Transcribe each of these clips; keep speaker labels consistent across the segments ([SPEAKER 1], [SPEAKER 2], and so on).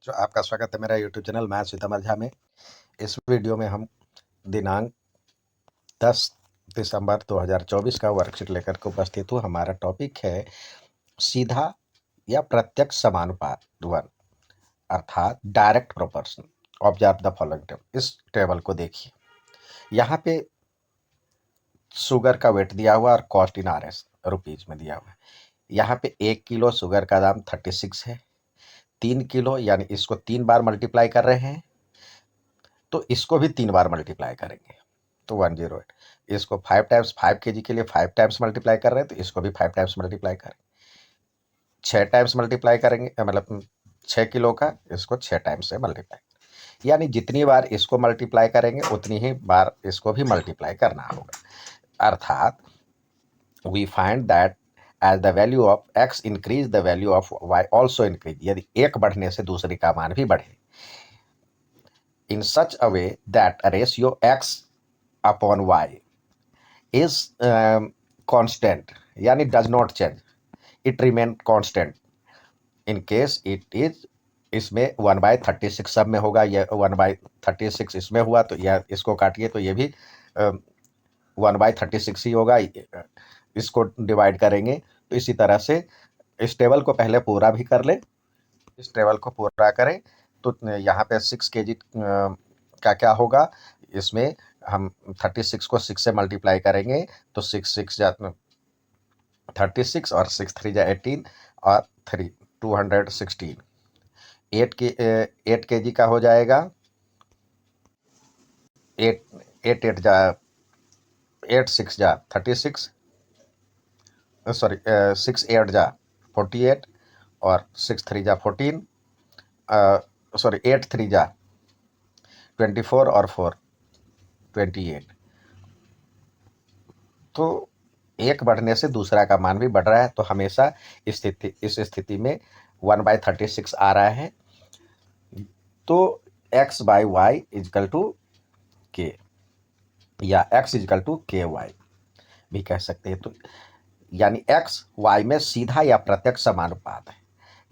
[SPEAKER 1] जो आपका स्वागत है मेरा यूट्यूब चैनल मैं सीतामल झा में। इस वीडियो में हम दिनांक 10 दिसंबर 2024 का वर्कशीट लेकर के उपस्थित हूँ। हमारा टॉपिक है सीधा या प्रत्यक्ष समानुपात वन, अर्थात direct proportion. Observe the following table. इस टेबल को देखिए, यहाँ पे शुगर का वेट दिया हुआ और कॉस्ट इन आरएस रुपीज में दिया हुआ है। यहाँ पे 1 किलो शुगर का दाम 36 है। 3 किलो यानी इसको 3 बार मल्टीप्लाई कर रहे हैं तो इसको भी 3 बार मल्टीप्लाई करेंगे तो 108। इसको 5 टाइम्स 5 kg के लिए 5 टाइम्स मल्टीप्लाई कर रहे हैं तो इसको भी 5 टाइम्स मल्टीप्लाई करेंगे। 6 टाइम्स मल्टीप्लाई करेंगे, मतलब 6 किलो का इसको 6 टाइम्स से मल्टीप्लाई, यानी जितनी बार इसको मल्टीप्लाई करेंगे उतनी ही बार इसको भी मल्टीप्लाई करना होगा। अर्थात we find that as the value of x increase the value of y also increase. यदि एक बढ़ने से दूसरी का मान भी बढ़े in such a way that a ratio x upon y is constant, यानी does not change, it remain constant in case it is, इसमें 1/36 सब में होगा, ये 1/36 इसमें हुआ तो यह इसको काटिए तो ये भी 1/36 ही होगा। इसको डिवाइड करेंगे तो इसी तरह से इस टेबल को पहले पूरा भी कर ले। इस टेबल को पूरा करें तो यहाँ पे 6 kg का क्या होगा, इसमें हम 36 को 6 से मल्टीप्लाई करेंगे तो 6 जा 36 और 6 3 जा 18 और 3 216। 8 kg का हो जाएगा 8 जा 8 6 जा 36, सॉरी 6 8 जा 48 और 6 3 जा 14, सॉरी 8 3 जा 24 और 4 28। तो एक बढ़ने से दूसरा का मान भी बढ़ रहा है तो हमेशा इस स्थिति में 1/36 आ रहा है तो x/y इजकल टू k या x इजकल टू ky भी कह सकते हैं। तो यानी x y में सीधा या प्रत्यक्ष समानुपात है,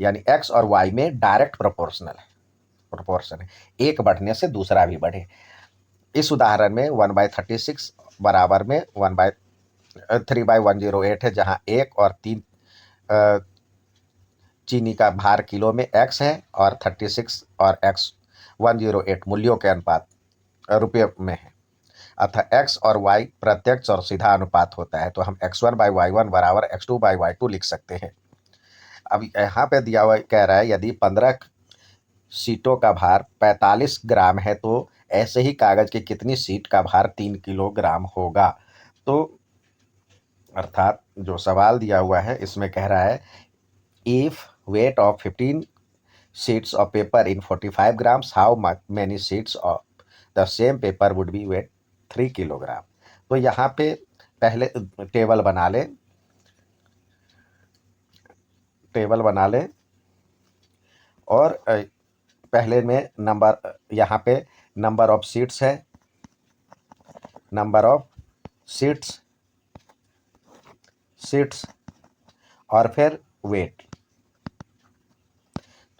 [SPEAKER 1] यानी x और y में डायरेक्ट प्रोपोर्शन है, एक बढ़ने से दूसरा भी बढ़े। इस उदाहरण में 1/36 बराबर में 3/108 है, जहां 1 और 3 चीनी का भार किलो में x है और 36 और x 108 मूल्यों के अनुपात रुपये में है। अतः x और y प्रत्यक्ष और सीधा अनुपात होता है तो हम x1/y1 बराबर x2/y2 लिख सकते हैं। अब यहाँ पे दिया हुआ कह रहा है यदि 15 सीटों का भार 45 ग्राम है तो ऐसे ही कागज की कितनी सीट का भार 3 किलोग्राम होगा। तो अर्थात जो सवाल दिया हुआ है इसमें कह रहा है if weight of 15 sheets of paper in 45 grams, how many sheets of the same paper would be weight 3 kilogram. तो यहाँ पे पहले टेबल बना ले और पहले में नंबर, यहाँ पे नंबर ऑफ सीट्स है, नंबर ऑफ सीट्स और फिर वेट।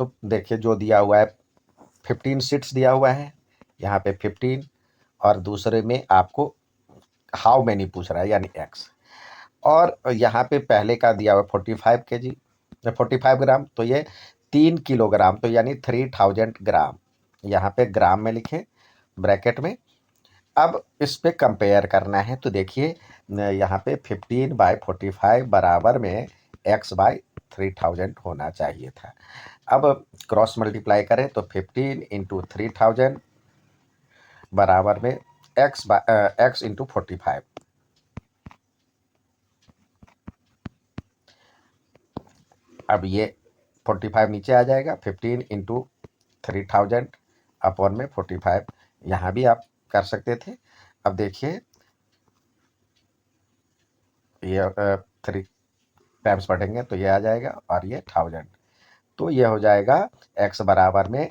[SPEAKER 1] तो देखिए जो दिया हुआ है 15 सीट्स दिया हुआ है, यहाँ पे 15 और दूसरे में आपको हाउ मैनी पूछ रहा है यानी x, और यहाँ पे पहले का दिया हुआ 45 ग्राम तो ये 3 किलोग्राम तो यानी 3000 ग्राम, यहाँ पे ग्राम में लिखे ब्रैकेट में। अब इस पे कंपेयर करना है तो देखिए यहाँ पे 15/45 बराबर में x/3000 होना चाहिए था। अब क्रॉस मल्टीप्लाई करें तो 15 × 3000 बराबर में x × 45। अब ये 45 नीचे आ जाएगा, 15 × 3000 अपॉन में 45 यहाँ भी आप कर सकते थे। अब देखिए ये 3 टाइम्स पढ़ेंगे तो ये आ जाएगा और ये 1000, तो ये हो जाएगा x बराबर में,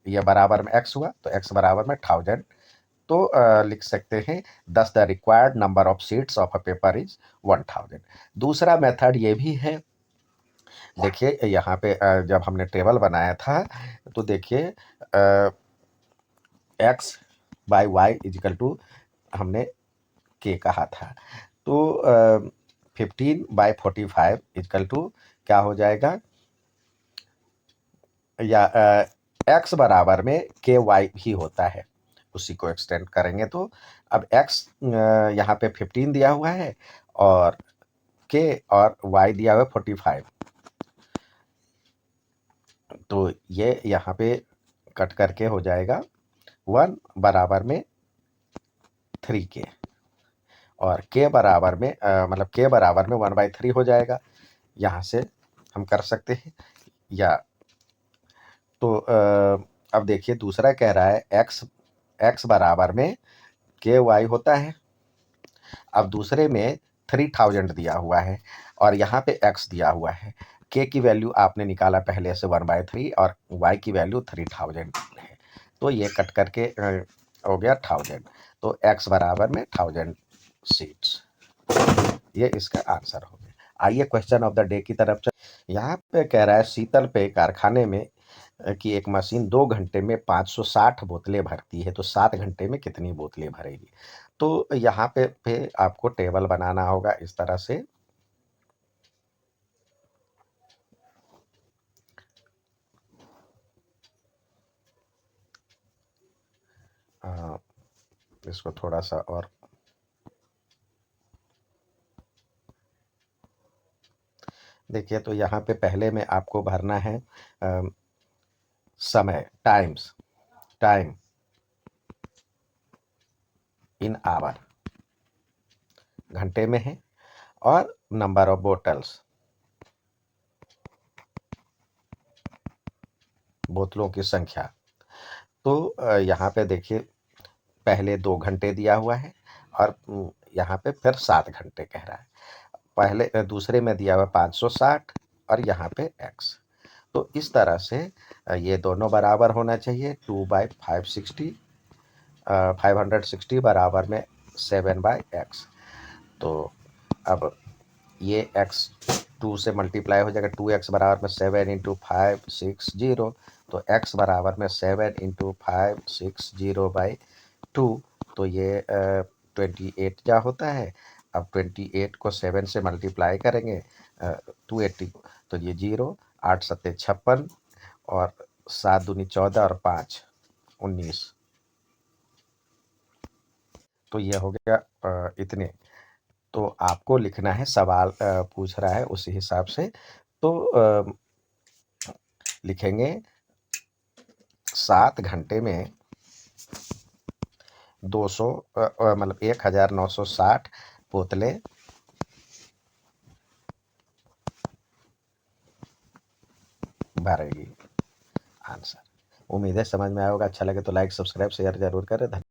[SPEAKER 1] ये बराबर में x हुआ तो x बराबर में 1000। तो लिख सकते हैं 10 the required number of seats of a paper is 1000। दूसरा मेथड ये भी है देखिए यहाँ पे जब हमने टेबल बनाया था तो देखिए x by y is equal to हमने के कहा था। तो 15/45 इजिकल टू क्या हो जाएगा, या एक्स बराबर में के वाई भी होता है, उसी को एक्सटेंड करेंगे तो अब एक्स यहाँ पे 15 दिया हुआ है और के और वाई दिया हुआ है 45। तो ये यहाँ पे कट करके हो जाएगा 1 बराबर में 3k और के बराबर में मतलब के बराबर में 1/3 हो जाएगा। यहाँ से हम कर सकते हैं या तो अब देखिए दूसरा कह रहा है एक्स बराबर में के वाई होता है। अब दूसरे में 3000 दिया हुआ है और यहाँ पे एक्स दिया हुआ है। के की वैल्यू आपने निकाला पहले से 1/3 और वाई की वैल्यू 3000 है, तो ये कट करके हो गया 1000। तो एक्स बराबर में 1000 सीट्स, ये इसका आंसर हो गया। आइए क्वेश्चन ऑफ द डे की तरफ चल। यहाँ पे कह रहा है शीतल पे कारखाने में कि एक मशीन 2 घंटे में 560 बोतलें भरती है, तो 7 घंटे में कितनी बोतलें भरेगी। तो यहाँ पे आपको टेबल बनाना होगा इस तरह से। इसको थोड़ा सा और देखिए, तो यहाँ पे पहले में आपको भरना है समय, टाइम इन आवर, घंटे में है, और नंबर ऑफ बोतल्स, बोतलों की संख्या। तो यहाँ पे देखिए पहले 2 घंटे दिया हुआ है और यहाँ पे फिर 7 घंटे कह रहा है। पहले दूसरे में दिया हुआ 560 और यहाँ पे एक्स। तो इस तरह से ये दोनों बराबर होना चाहिए। 2/560 560 बराबर में 7/x। तो अब ये x 2 से मल्टीप्लाई हो जाएगा, 2x बराबर में 7 × 560। तो x बराबर में 7 × 560/2। तो ये 28 क्या होता है। अब 28 को 7 से मल्टीप्लाई करेंगे 280, तो ये 0, 8 सत्ते 56 और 7 दूनी 14 और 5 19। तो ये हो गया इतने। तो आपको लिखना है, सवाल पूछ रहा है उसी हिसाब से। तो लिखेंगे 7 घंटे में 200 मतलब 1960 बोतलें भरेगी। आंसर। उम्मीद है समझ में आया होगा। अच्छा लगे तो लाइक सब्सक्राइब शेयर जरूर करें। धन्यवाद।